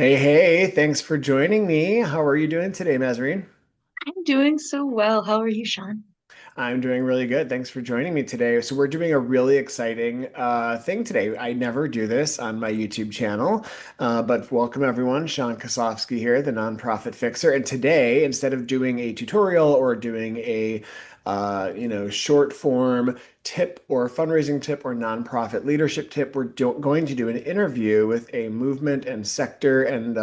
Hey, thanks for joining me. How are you doing today, Mazarine? I'm doing so well. How are you, Sean? I'm doing really good. Thanks for joining me today. So we're doing a really exciting thing today. I never do this on my YouTube channel, but welcome everyone. Sean Kosofsky here, the nonprofit fixer. And today, instead of doing a tutorial or doing a short form tip or fundraising tip or nonprofit leadership tip, we're going to do an interview with a movement and sector and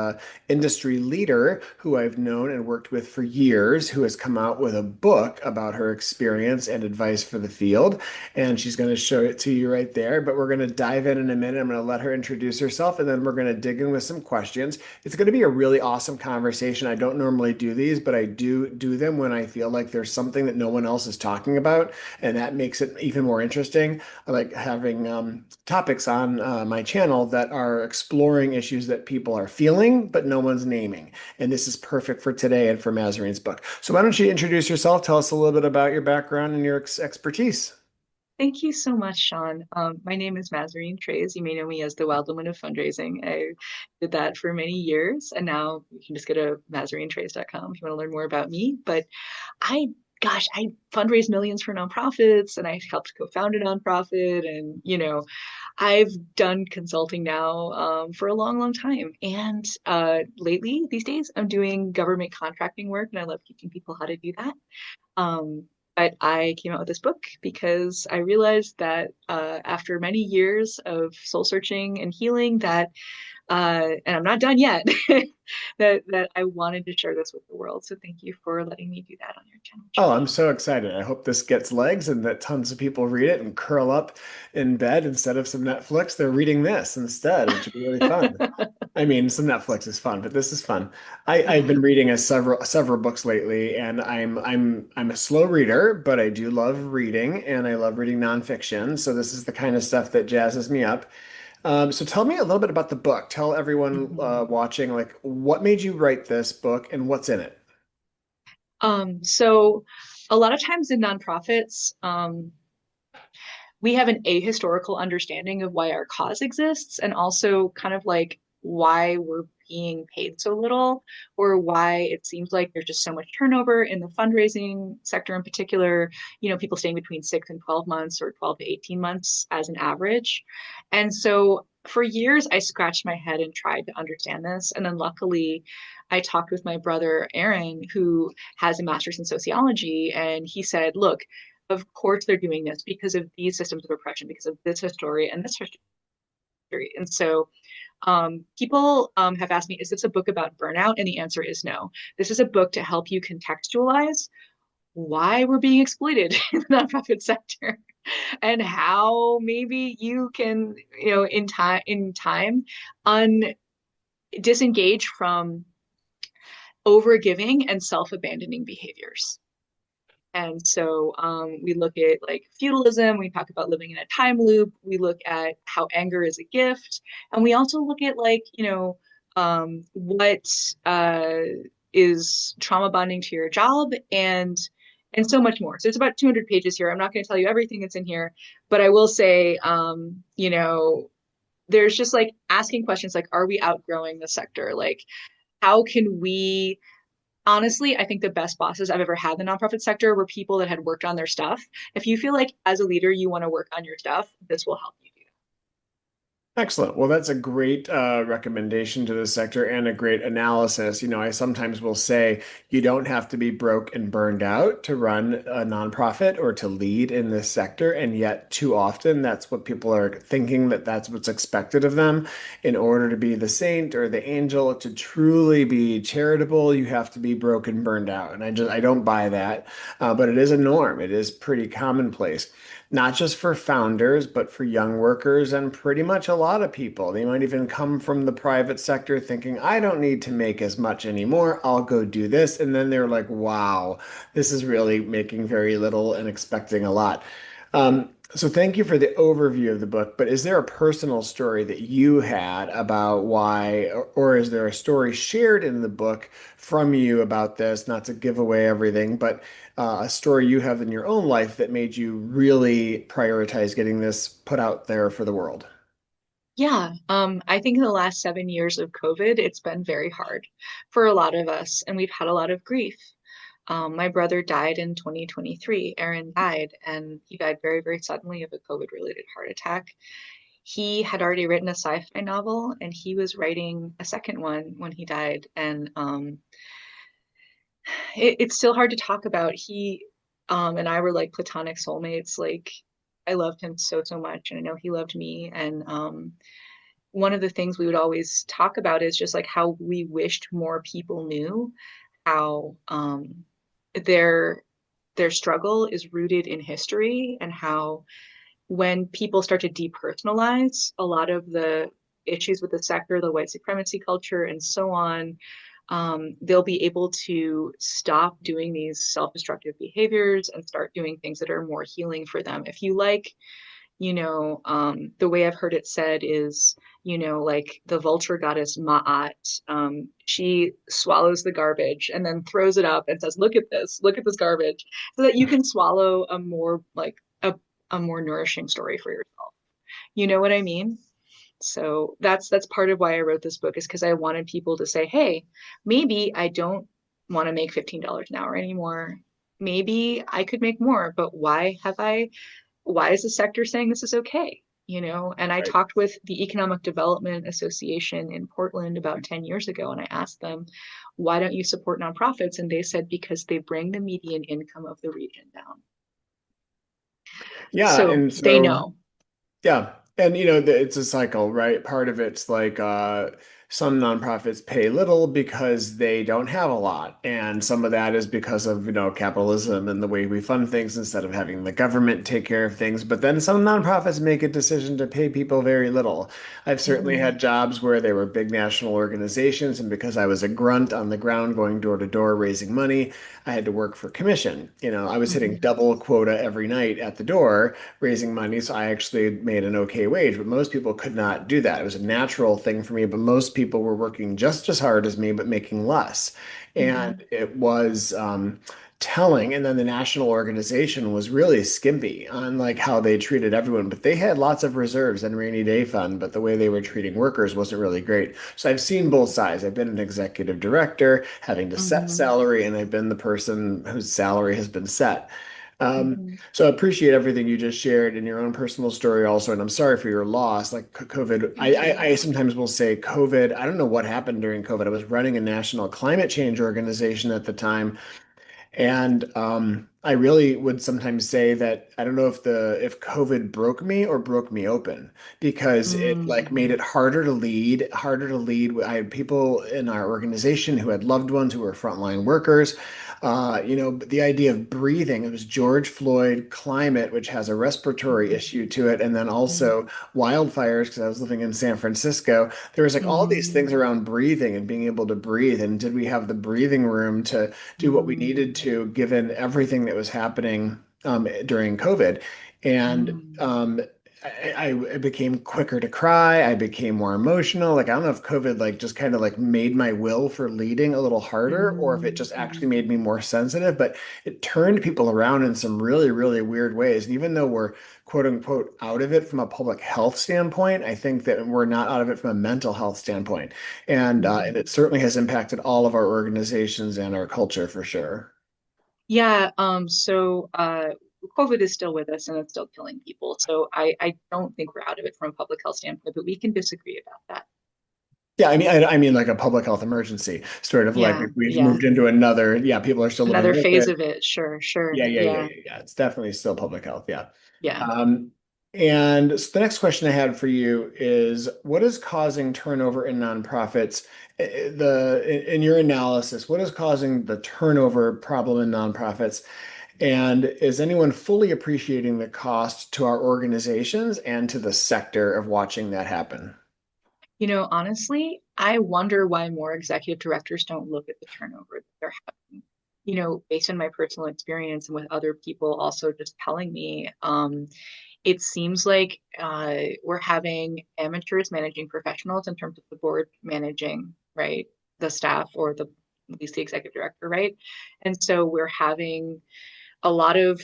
industry leader who I've known and worked with for years, who has come out with a book about her experience and advice for the field. And she's going to show it to you right there. But we're going to dive in a minute. I'm going to let her introduce herself, and then we're going to dig in with some questions. It's going to be a really awesome conversation. I don't normally do these, but I do them when I feel like there's something that no one else is talking about, and that makes it even more interesting. I like having topics on my channel that are exploring issues that people are feeling, but no one's naming. And this is perfect for today and for Mazarine's book. So why don't you introduce yourself? Tell us a little bit about your background and your expertise. Thank you so much, Sean. My name is Mazarine Treyz. You may know me as the Wild Woman of Fundraising. I did that for many years, and now you can just go to mazarinetreyz.com if you want to learn more about me. But I fundraise millions for nonprofits, and I helped co-found a nonprofit, and I've done consulting now for a long, long time. And lately, these days, I'm doing government contracting work, and I love teaching people how to do that. Um, but I came out with this book because I realized that after many years of soul searching and healing, that and I'm not done yet, that I wanted to share this with the world. So thank you for letting me do that on your channel, Oh, Sean. I'm so excited. I hope this gets legs and that tons of people read it and curl up in bed instead of some Netflix. They're reading this instead, which would be really fun. I mean, some Netflix is fun, but this is fun. I've Yeah. been reading several books lately, and I'm a slow reader, but I do love reading, and I love reading nonfiction. So this is the kind of stuff that jazzes me up. So tell me a little bit about the book. Tell everyone Mhm. watching, like, what made you write this book and what's in it? So a lot of times in nonprofits, we have an ahistorical understanding of why our cause exists and also kind of like why we're being paid so little or why it seems like there's just so much turnover in the fundraising sector in particular, people staying between 6 and 12 months or 12 to 18 months as an average. And so for years I scratched my head and tried to understand this, and then luckily I talked with my brother Aaron, who has a master's in sociology, and he said, look, of course they're doing this because of these systems of oppression, because of this history and this history. And so people have asked me, is this a book about burnout? And the answer is no. This is a book to help you contextualize why we're being exploited in the nonprofit sector and how maybe you can, in time, un disengage from overgiving and self-abandoning behaviors. And so we look at like feudalism, we talk about living in a time loop, we look at how anger is a gift, and we also look at like, what is trauma bonding to your job and so much more. So it's about 200 pages here. I'm not going to tell you everything that's in here, but I will say, there's just like asking questions like, are we outgrowing the sector? Like, how can we honestly, I think the best bosses I've ever had in the nonprofit sector were people that had worked on their stuff. If you feel like as a leader you want to work on your stuff, this will help you do Excellent. Well, that's a great recommendation to the sector and a great analysis. I sometimes will say you don't have to be broke and burned out to run a nonprofit or to lead in this sector. And yet, too often, that's what people are thinking that that's what's expected of them. In order to be the saint or the angel, to truly be charitable, you have to be broke and burned out. And I don't buy that. But it is a norm. It is pretty commonplace, not just for founders, but for young workers and pretty much a lot of people. They might even come from the private sector thinking, I don't need to make as much anymore. I'll go do this. And then they're like, wow, this is really making very little and expecting a lot. So thank you for the overview of the book, but is there a personal story that you had about why, or is there a story shared in the book from you about this? Not to give away everything, but a story you have in your own life that made you really prioritize getting this put out there for the world. Yeah, I think in the last 7 years of COVID, it's been very hard for a lot of us, and we've had a lot of grief. My brother died in 2023. Aaron died, and he died very, very suddenly of a COVID-related heart attack. He had already written a sci-fi novel, and he was writing a second one when he died. And it's still hard to talk about. He and I were like platonic soulmates. Like I loved him so, so much, and I know he loved me. And one of the things we would always talk about is just like how we wished more people knew how their their struggle is rooted in history, and how when people start to depersonalize a lot of the issues with the sector, the white supremacy culture, and so on, they'll be able to stop doing these self-destructive behaviors and start doing things that are more healing for them. If you like, the way I've heard it said is, like the vulture goddess Ma'at, she swallows the garbage and then throws it up and says, look at this garbage, so that you can swallow a more like a more nourishing story for yourself. You know what I mean? So that's part of why I wrote this book, is because I wanted people to say, hey, maybe I don't want to make $15 an hour anymore. Maybe I could make more, but why is the sector saying this is okay? And I Right. talked with the Economic Development Association in Portland about 10 years ago, and I asked them, why don't you support nonprofits? And they said, because they bring the median income of the region down. Yeah, So and they so know. yeah. And it's a cycle, right? Part of it's like some nonprofits pay little because they don't have a lot. And some of that is because of, capitalism and the way we fund things instead of having the government take care of things. But then some nonprofits make a decision to pay people very little. I've certainly Mm-hmm. had jobs where they were big national organizations, and because I was a grunt on the ground going door to door raising money, I had to work for commission. I was hitting Mm-hmm. double quota every night at the door raising money, so I actually made an okay wage, but most people could not do that. It was a natural thing for me, but most people were working just as hard as me, but making less. And Mm-hmm. it was telling. And then the national organization was really skimpy on like how they treated everyone, but they had lots of reserves and rainy day fund, but the way they were treating workers wasn't really great. So I've seen both sides. I've been an executive director, having to set Mm-hmm. salary, and I've been the person whose salary has been set. Mm-hmm. So I appreciate everything you just shared in your own personal story also, and I'm sorry for your loss. Like COVID, Thank you. I sometimes will say COVID. I don't know what happened during COVID. I was running a national climate change organization at the time, and I really would sometimes say that I don't know if COVID broke me or broke me open, because it like Mm. made it harder to lead. I had people in our organization who had loved ones who were frontline workers. The idea of breathing, it was George Floyd, climate, which has a respiratory Mm-hmm. issue to it, and then Mm-hmm. also wildfires, because I was living in San Francisco. There was like all these things Mm-hmm. around breathing and being able to breathe. And did we have the breathing room to do what we needed to, given everything that was happening during COVID? And Mm-hmm. I became quicker to cry. I became more emotional. Like, I don't know if COVID like just kind of like made my will for leading a little harder, or if it just actually Mm-hmm. made me more sensitive. But it turned people around in some really, really weird ways. And even though we're quote unquote out of it from a public health standpoint, I think that we're not out of it from a mental health standpoint. And Mm-hmm. it certainly has impacted all of our organizations and our culture for sure. Yeah, COVID is still with us and it's still killing people. So I don't think we're out of it from a public health standpoint, but we can disagree about that. Yeah, I mean like a public health emergency, sort of like Yeah, if we've yeah. moved into another, yeah, people are still living Another with phase it. of it. Sure, sure. Yeah, yeah, yeah, Yeah, yeah, yeah. It's definitely still public health. Yeah. yeah. Um, and so the next question I had for you is, what is causing turnover in nonprofits? In your analysis, what is causing the turnover problem in nonprofits? And is anyone fully appreciating the cost to our organizations and to the sector of watching that happen? Honestly, I wonder why more executive directors don't look at the turnover that they're having. Based on my personal experience and with other people also just telling me, it seems like we're having amateurs managing professionals in terms of the board managing, right, the staff or at least the executive director, right? And so we're having a lot of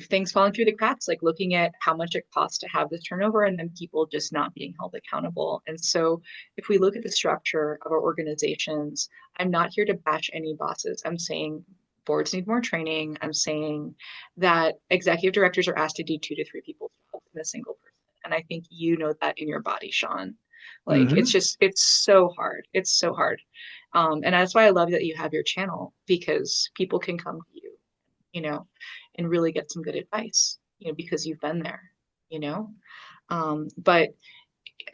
things falling through the cracks, like looking at how much it costs to have this turnover and then people just not being held accountable. And so, if we look at the structure of our organizations, I'm not here to bash any bosses. I'm saying boards need more training. I'm saying that executive directors are asked to do 2 to 3 people's jobs in a single person. And I think you know that in your body, Sean. Like Hmm. it's so hard. It's so hard. And that's why I love that you have your channel because people can come to you, you know, and really get some good advice, because you've been there, you know. But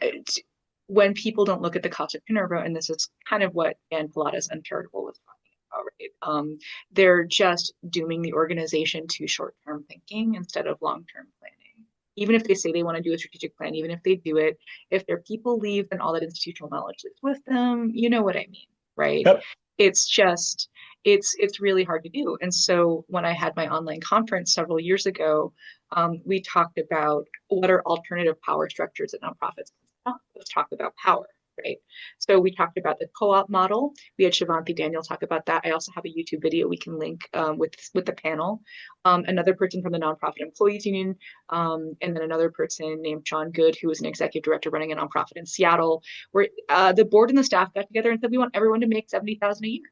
it's, when people don't look at the cost of turnover, and this is kind of what Dan Pilates and Charitable was talking about, right? They're just dooming the organization to short-term thinking instead of long-term planning. Even if they say they want to do a strategic plan, even if they do it, if their people leave, then all that institutional knowledge lives with them. You know what I mean, right? Yep. It's just it's really hard to do. And so when I had my online conference several years ago, we talked about what are alternative power structures at nonprofits. Let's talk about power, right? So we talked about the co-op model. We had Shivanthi Daniel talk about that. I also have a YouTube video we can link with the panel. Another person from the Nonprofit Employees Union, and then another person named Sean Good, who was an executive director running a nonprofit in Seattle, where the board and the staff got together and said we want everyone to make 70,000 a year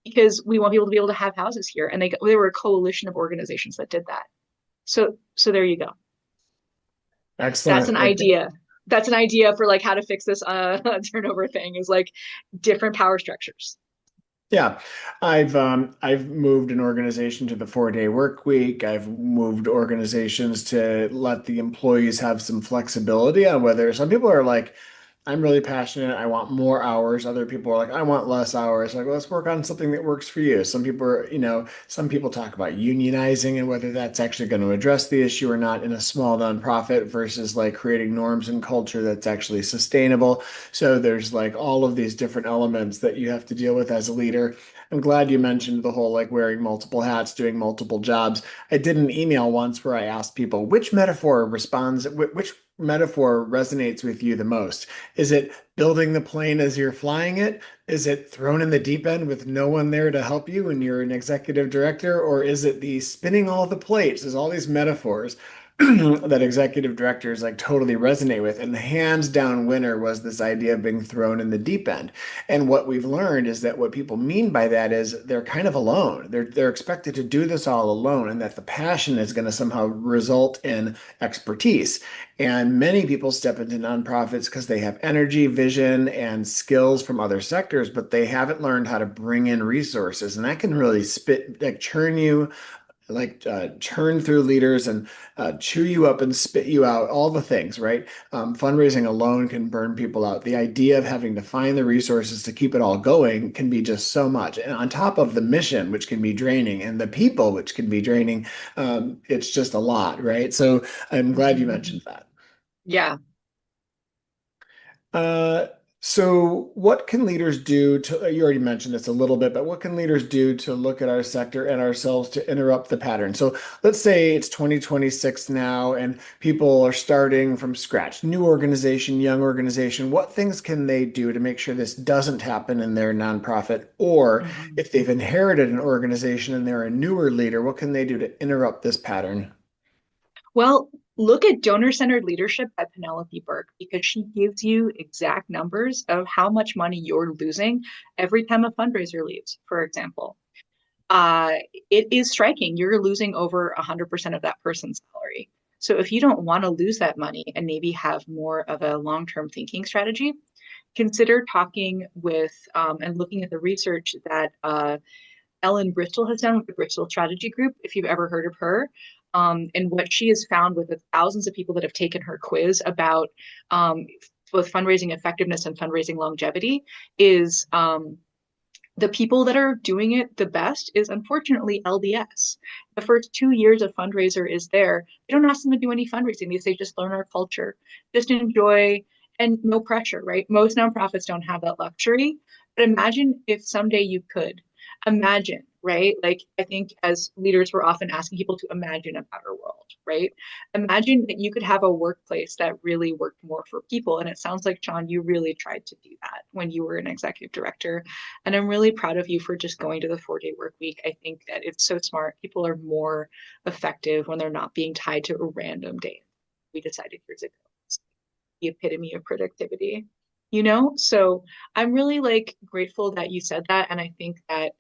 because we want people to be able to have houses here. And they were a coalition of organizations that did that. So there you go. That's Excellent. an idea. That's an idea for like how to fix this turnover thing is like different power structures. Yeah, I've moved an organization to the 4-day work week. I've moved organizations to let the employees have some flexibility on whether some people are like, I'm really passionate. I want more hours. Other people are like, I want less hours. Like, well, let's work on something that works for you. Some people are, some people talk about unionizing and whether that's actually going to address the issue or not in a small nonprofit versus like creating norms and culture that's actually sustainable. So there's like all of these different elements that you have to deal with as a leader. I'm glad you mentioned the whole like wearing multiple hats, doing multiple jobs. I did an email once where I asked people which metaphor responds, which metaphor resonates with you the most. Is it building the plane as you're flying it? Is it thrown in the deep end with no one there to help you when you're an executive director? Or is it the spinning all the plates? There's all these metaphors that executive directors like totally resonate with. And the hands down winner was this idea of being thrown in the deep end. And what we've learned is that what people mean by that is they're kind of alone. They're expected to do this all alone, and that the passion is going to somehow result in expertise. And many people step into nonprofits because they have energy, vision, and skills from other sectors, but they haven't learned how to bring in resources. And that can really like churn you, like churn through leaders and chew you up and spit you out, all the things, right? Fundraising alone can burn people out. The idea of having to find the resources to keep it all going can be just so much. And on top of the mission, which can be draining, and the people, which can be draining, it's just a lot, right? So I'm glad you Mm-hmm. mentioned that. Yeah. Uh, so what can leaders do to, you already mentioned this a little bit, but what can leaders do to look at our sector and ourselves to interrupt the pattern? So let's say it's 2026 now and people are starting from scratch, new organization, young organization. What things can they do to make sure this doesn't happen in their nonprofit? Or Mm-hmm. if they've inherited an organization and they're a newer leader, what can they do to interrupt this pattern? Well, look at donor-centered leadership by Penelope Burke because she gives you exact numbers of how much money you're losing every time a fundraiser leaves, for example. uh, it is striking. You're losing over 100% of that person's salary. So if you don't want to lose that money and maybe have more of a long-term thinking strategy, consider talking with and looking at the research that Ellen Bristol has done with the Bristol Strategy Group, if you've ever heard of her. And what she has found with the thousands of people that have taken her quiz about both fundraising effectiveness and fundraising longevity is the people that are doing it the best is unfortunately LDS. The first 2 years of fundraiser is there. They don't ask them to do any fundraising. They say just learn our culture, just enjoy, and no pressure, right? Most nonprofits don't have that luxury. But imagine if someday you could. Imagine right? Like, I think as leaders, we're often asking people to imagine a better world, right? Imagine that you could have a workplace that really worked more for people. And it sounds like, John, you really tried to do that when you were an executive director. And I'm really proud of you for just going to the 4-day work week. I think that it's so smart. People are more effective when they're not being tied to a random day. We decided years ago. It's the epitome of productivity, So I'm really like grateful that you said that. And I think that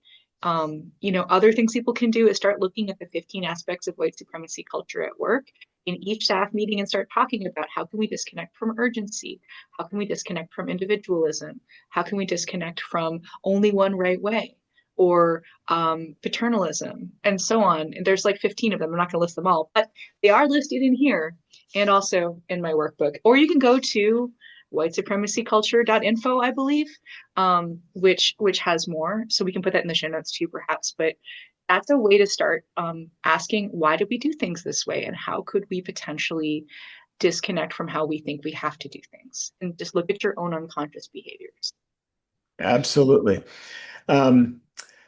other things people can do is start looking at the 15 aspects of white supremacy culture at work in each staff meeting and start talking about how can we disconnect from urgency? How can we disconnect from individualism? How can we disconnect from only one right way? Or paternalism, and so on. And there's like 15 of them. I'm not going to list them all, but they are listed in here and also in my workbook. Or you can go to whitesupremacyculture.info, I believe, which has more. So we can put that in the show notes too, perhaps. But that's a way to start asking, why do we do things this way? And how could we potentially disconnect from how we think we have to do things? And just look at your own unconscious behaviors. Absolutely. Um,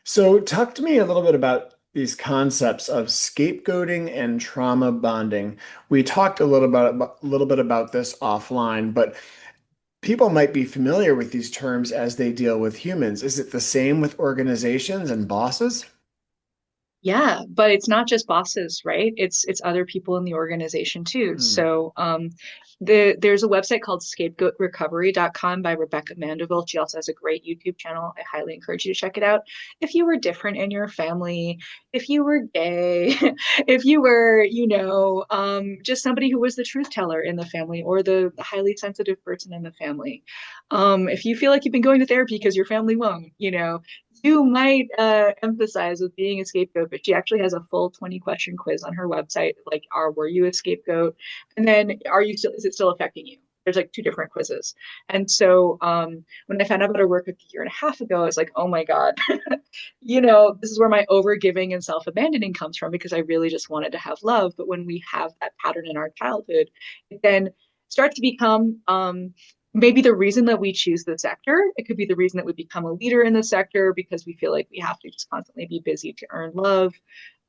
so talk to me a little bit about these concepts of scapegoating and trauma bonding. We talked a little bit about this offline, but people might be familiar with these terms as they deal with humans. Is it the same with organizations and bosses? Yeah, but it's not just bosses, right? It's other people in the organization too. Hmm. So there's a website called scapegoatrecovery.com by Rebecca Mandeville. She also has a great YouTube channel. I highly encourage you to check it out. If you were different in your family, if you were gay, if you were, just somebody who was the truth teller in the family or the highly sensitive person in the family. If you feel like you've been going to therapy because your family won't, you might emphasize with being a scapegoat, but she actually has a full 20-question quiz on her website. Like, were you a scapegoat? And then is it still affecting you? There's like two different quizzes. And so when I found out about her work a year and a half ago, I was like, oh my God, this is where my overgiving and self-abandoning comes from because I really just wanted to have love. But when we have that pattern in our childhood, it then starts to become maybe the reason that we choose the sector. It could be the reason that we become a leader in the sector because we feel like we have to just constantly be busy to earn love.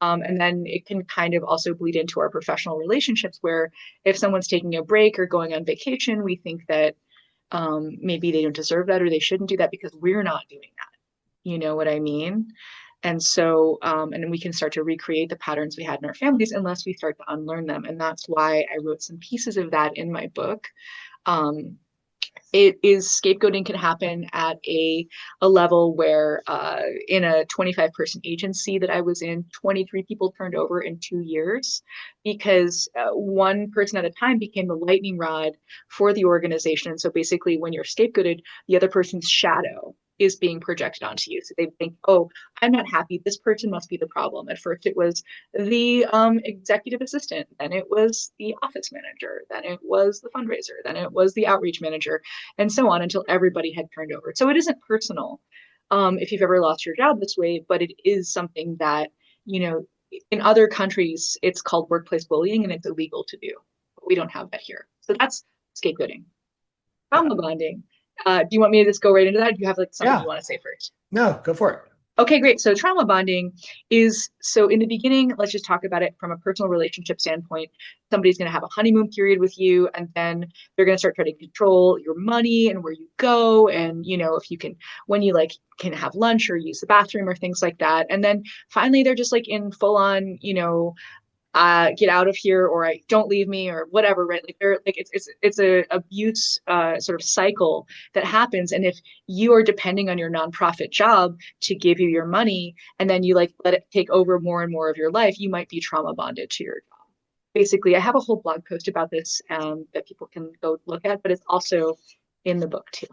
And then it can kind of also bleed into our professional relationships where if someone's taking a break or going on vacation, we think that maybe they don't deserve that or they shouldn't do that because we're not doing that. You know what I mean? And so, and then we can start to recreate the patterns we had in our families unless we start to unlearn them. And that's why I wrote some pieces of that in my book. Um, it is scapegoating can happen at a level where in a 25-person agency that I was in, 23 people turned over in 2 years because one person at a time became the lightning rod for the organization. So basically, when you're scapegoated, the other person's shadow is being projected onto you. So they think, oh, I'm not happy. This person must be the problem. At first, it was the executive assistant, then it was the office manager, then it was the fundraiser, then it was the outreach manager, and so on until everybody had turned over. So it isn't personal if you've ever lost your job this way, but it is something that, in other countries, it's called workplace bullying and it's illegal to do. But we don't have that here. So that's scapegoating. Yeah. Trauma bonding. Do you want me to just go right into that? Or do you have like something you Yeah. want to say first? No, go for it. Okay, great. So trauma bonding is so in the beginning, let's just talk about it from a personal relationship standpoint. Somebody's going to have a honeymoon period with you, and then they're going to start trying to control your money and where you go. And, if you can, when you like can have lunch or use the bathroom or things like that. And then finally, they're just like in full on, get out of here or I don't leave me or whatever, right? Like they're like it's a abuse sort of cycle that happens. And if you are depending on your nonprofit job to give you your money and then you like let it take over more and more of your life, you might be trauma bonded to your job. Basically, I have a whole blog post about this that people can go look at, but it's also in the book too.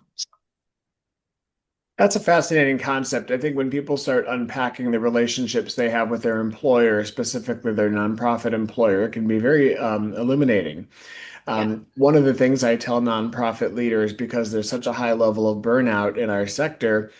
That's a fascinating concept. I think when people start unpacking the relationships they have with their employer, specifically their nonprofit employer, it can be very illuminating. Yeah. One of the things I tell nonprofit leaders, because there's such a high level of burnout in our sector,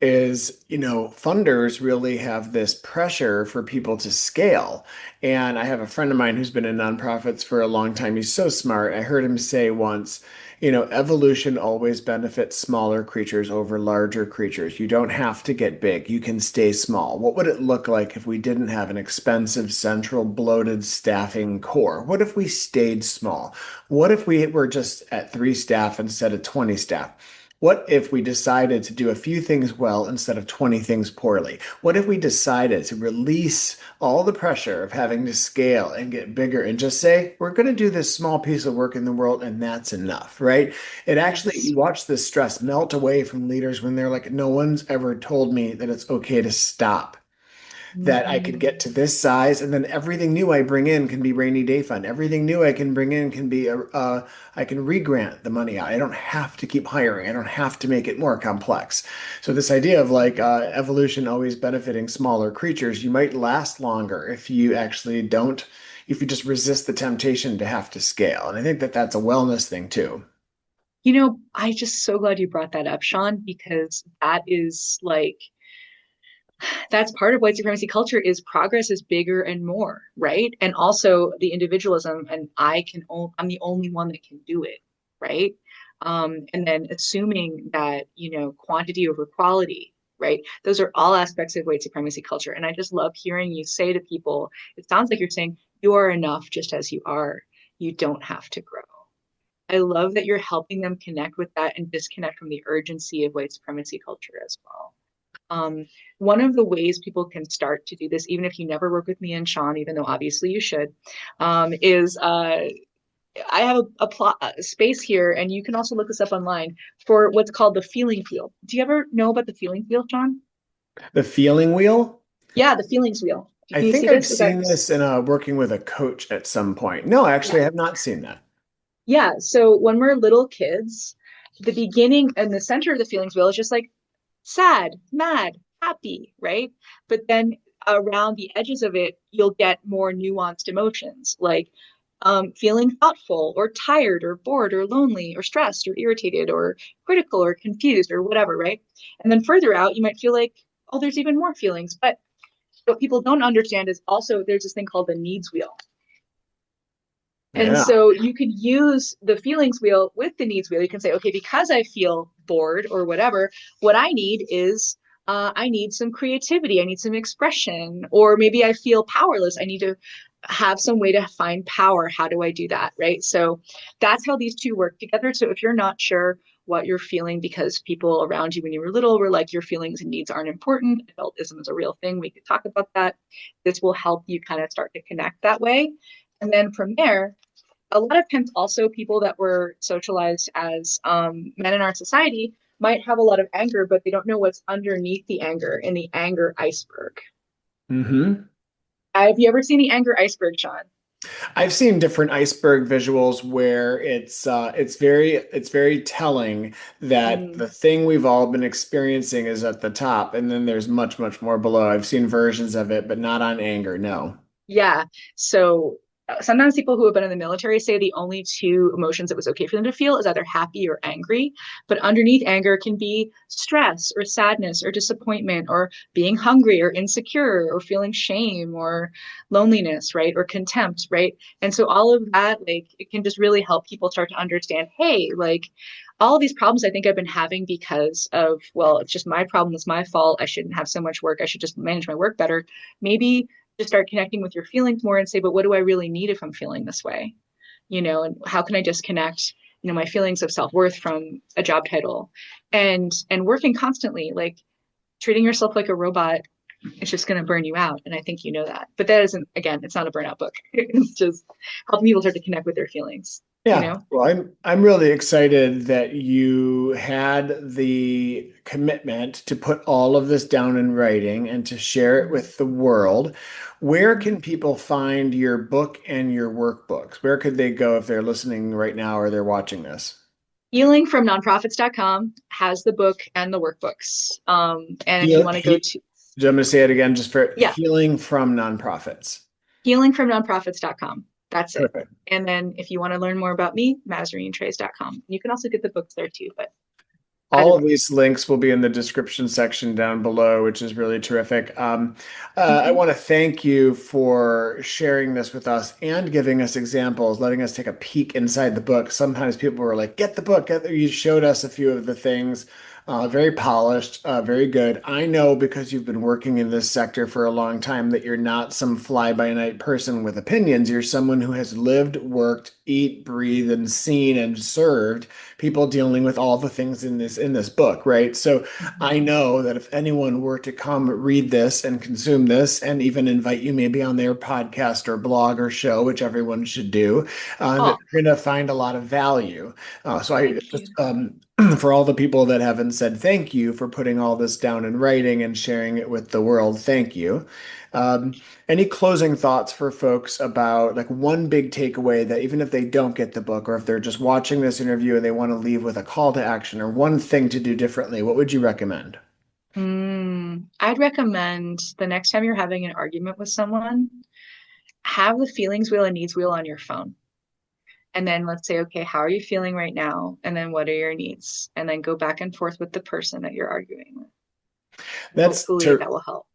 is, funders really have this pressure for people to scale. And I have a friend of mine who's been in nonprofits for a long time. He's so smart. I heard him say once, evolution always benefits smaller creatures over larger creatures. You don't have to get big. You can stay small. What would it look like if we didn't have an expensive, central, bloated staffing core? What if we stayed small? What if we were just at 3 staff instead of 20 staff? What if we decided to do a few things well instead of 20 things poorly? What if we decided to release all the pressure of having to scale and get bigger and just say, we're going to do this small piece of work in the world and that's enough, right? It actually, Yes. you watch this stress melt away from leaders when they're like, no one's ever told me that it's okay to stop, that I could get Mhm. to this size, and then everything new I bring in can be rainy day fund. Everything new I can bring in can be I can re-grant the money out. I don't have to keep hiring. I don't have to make it more complex. So this idea of like evolution always benefiting smaller creatures, you might last longer if you actually don't, if you just resist the temptation to have to scale. And I think that that's a wellness thing too. I just so glad you brought that up, Sean, because that's part of white supremacy culture is progress is bigger and more, right? And also the individualism and I'm the only one that can do it, right? And then assuming that, quantity over quality, right? Those are all aspects of white supremacy culture. And I just love hearing you say to people, it sounds like you're saying you are enough just as you are. You don't have to grow. I love that you're helping them connect with that and disconnect from the urgency of white supremacy culture as well. Um, One of the ways people can start to do this, even if you never work with me and Sean, even though obviously you should, is I have a space here, and you can also look this up online for what's called the feeling field. Do you ever know about the feeling field, Sean? The feeling wheel. Yeah, the feelings wheel. I Can you see think I've this? Is that seen this in working with a coach at some point. No, actually, I have not seen that. Yeah, so when we're little kids, the beginning and the center of the feelings wheel is just like sad, mad, happy, right? But then around the edges of it, you'll get more nuanced emotions like feeling thoughtful or tired or bored or lonely or stressed or irritated or critical or confused or whatever, right? And then further out, you might feel like, oh, there's even more feelings. But what people don't understand is also there's this thing called the needs wheel. And Yeah. so you could use the feelings wheel with the needs wheel. You can say, okay, because I feel bored or whatever, what I need is I need some creativity. I need some expression. Or maybe I feel powerless. I need to have some way to find power. How do I do that? Right. So that's how these two work together. So if you're not sure what you're feeling because people around you when you were little were like, your feelings and needs aren't important, adultism is a real thing. We could talk about that. This will help you kind of start to connect that way. And then from there, a lot of times also people that were socialized as men in our society might have a lot of anger, but they don't know what's underneath the anger in the anger iceberg. Hmm. Have you ever seen the anger iceberg, Sean? I've seen different iceberg visuals where it's very telling that the Mm. thing we've all been experiencing is at the top, and then there's much, much more below. I've seen versions of it, but not on anger, no. Yeah. So sometimes people who have been in the military say the only two emotions it was okay for them to feel is either happy or angry. But underneath anger can be stress or sadness or disappointment or being hungry or insecure or feeling shame or loneliness, right? Or contempt, right? And so all of that, like, it can just really help people start to understand, hey, like, all of these problems I think I've been having because of, well, it's just my problem, it's my fault. I shouldn't have so much work. I should just manage my work better. Maybe just start connecting with your feelings more and say, but what do I really need if I'm feeling this way? And how can I disconnect, my feelings of self-worth from a job title and working constantly, like treating yourself like a robot is just going to burn you out. And I think you know that. But that isn't, again, it's not a burnout book. It's just helping people start to connect with their feelings, you Yeah, know? well, I'm really excited that you had the commitment to put all of this down in writing and to share it with the world. Where can people find your book and your workbooks? Where could they go if they're listening right now or they're watching this? Healingfromnonprofits.com has the book and the workbooks. And if you Heal, want to go he, to, I'm going to say it again just for yeah, healing from nonprofits. healingfromnonprofits.com. That's it. Perfect. And then if you want to learn more about me, mazarinetreyz.com. You can also get the books there too, but All of these links will be in the description section down below, which is really terrific. I Mhm. want to thank you for sharing this with us and giving us examples, letting us take a peek inside the book. Sometimes people were like, "Get the book." You showed us a few of the things. Very polished, very good. I know because you've been working in this sector for a long time that you're not some fly-by-night person with opinions. You're someone who has lived, worked, eat, breathed, and seen and served people dealing with all the things in this book, right? So I Mhm. know that if anyone were to come read this and consume this and even invite you maybe on their podcast or blog or show, which everyone should do, that Oh, they're going to find a lot of value. So I thank just you. for all the people that haven't said thank you for putting all this down in writing and sharing it with the world, thank you. Um, any closing thoughts for folks about like one big takeaway that even if they don't get the book or if they're just watching this interview and they want to leave with a call to action or one thing to do differently, what would you recommend? I'd recommend the next time you're having an argument with someone, have the feelings wheel and needs wheel on your phone. And then let's say, okay, how are you feeling right now? And then what are your needs? And then go back and forth with the person that you're arguing with. And That's hopefully ter that will help.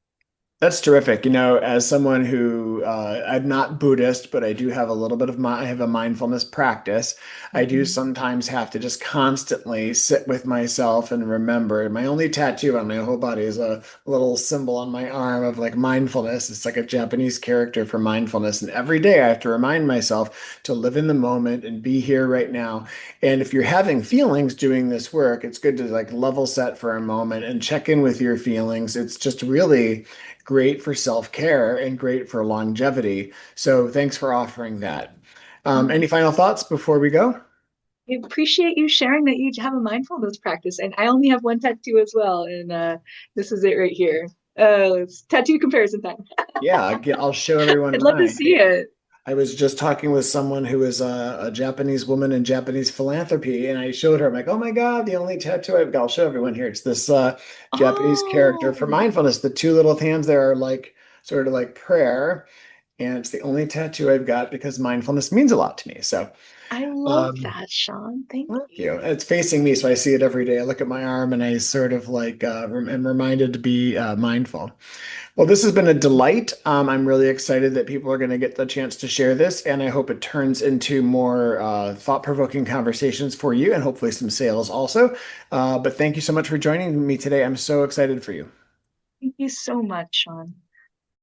That's terrific. You know, as someone who I'm not Buddhist, but I do have a little bit of I have a mindfulness practice. I do Mhm. sometimes have to just constantly sit with myself and remember. My only tattoo on my whole body is a little symbol on my arm of like mindfulness. It's like a Japanese character for mindfulness. And every day I have to remind myself to live in the moment and be here right now. And if you're having feelings doing this work, it's good to like level set for a moment and check in with your feelings. It's just really great for self-care and great for longevity. So thanks for offering that. Any Oh, final thoughts before we go? I appreciate you sharing that you have a mindfulness practice. And I only have one tattoo as well. And this is it right here. It's tattoo comparison time. Yeah, I'll show everyone I'd love to mine. see it. I was just talking with someone who is a Japanese woman in Japanese philanthropy, and I showed her, I'm like, oh my God, the only tattoo I've got, I'll show everyone here. It's this Japanese character for Oh, mindfulness. The two little hands there are like sort of like prayer, and it's the only tattoo I've got because mindfulness means a lot to me. So, I love um, that, Sean. Thank thank you. you. It's facing me, so I see it every day. I look at my arm and I sort of like am reminded to be mindful. Well, this has been a delight. I'm really excited that people are going to get the chance to share this, and I hope it turns into more thought-provoking conversations for you and hopefully some sales also. But thank you so much for joining me today. I'm so excited for you. Thank you so much, Sean.